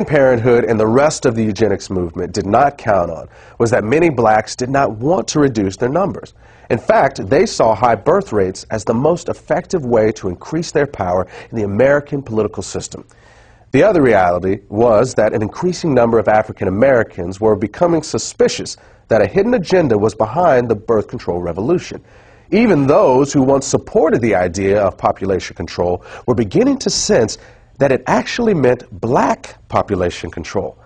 Parenthood and the rest of the eugenics movement did not count on was that many blacks did not want to reduce their numbers. In fact, they saw high birth rates as the most effective way to increase their power in the American political system. The other reality was that an increasing number of African Americans were becoming suspicious that a hidden agenda was behind the birth control revolution. Even those who once supported the idea of population control were beginning to sense that it actually meant black population control.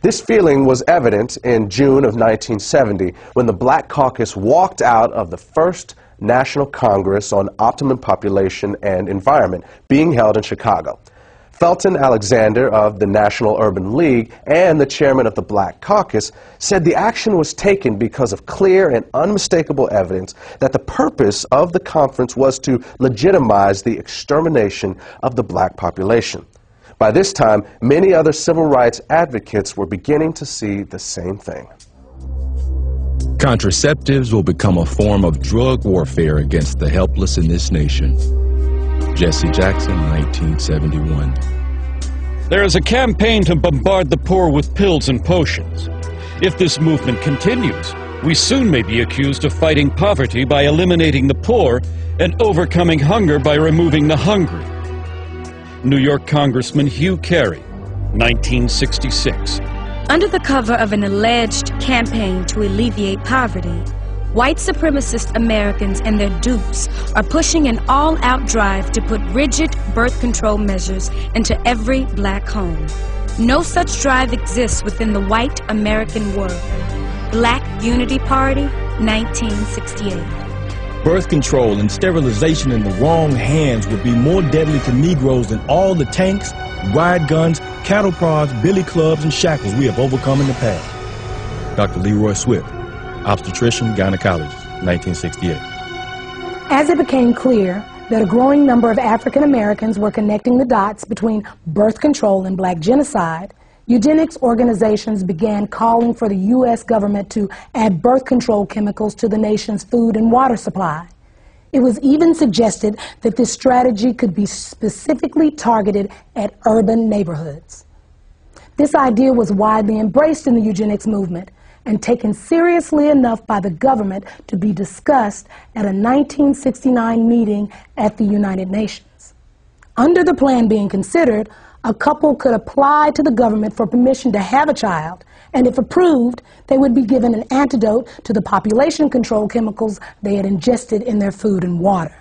This feeling was evident in June of 1970 when the Black Caucus walked out of the first National Congress on Optimum Population and Environment being held in Chicago. Felton Alexander of the National Urban League and the chairman of the Black Caucus said the action was taken because of clear and unmistakable evidence that the purpose of the conference was to legitimize the extermination of the black population. By this time, many other civil rights advocates were beginning to see the same thing. Contraceptives will become a form of drug warfare against the helpless in this nation. Jesse Jackson, 1971. There is a campaign to bombard the poor with pills and potions. If this movement continues, we soon may be accused of fighting poverty by eliminating the poor and overcoming hunger by removing the hungry. New York Congressman Hugh Carey, 1966. Under the cover of an alleged campaign to alleviate poverty, white supremacist Americans and their dupes are pushing an all-out drive to put rigid birth control measures into every black home. No such drive exists within the white American world. Black Unity Party, 1968. Birth control and sterilization in the wrong hands would be more deadly to Negroes than all the tanks, riot guns, cattle prods, billy clubs, and shackles we have overcome in the past. Dr. Leroy Swift, obstetrician, gynecologist, 1968. As it became clear that a growing number of African Americans were connecting the dots between birth control and black genocide, eugenics organizations began calling for the U.S. government to add birth control chemicals to the nation's food and water supply. It was even suggested that this strategy could be specifically targeted at urban neighborhoods. This idea was widely embraced in the eugenics movement and taken seriously enough by the government to be discussed at a 1969 meeting at the United Nations. Under the plan being considered, a couple could apply to the government for permission to have a child, and if approved, they would be given an antidote to the population control chemicals they had ingested in their food and water.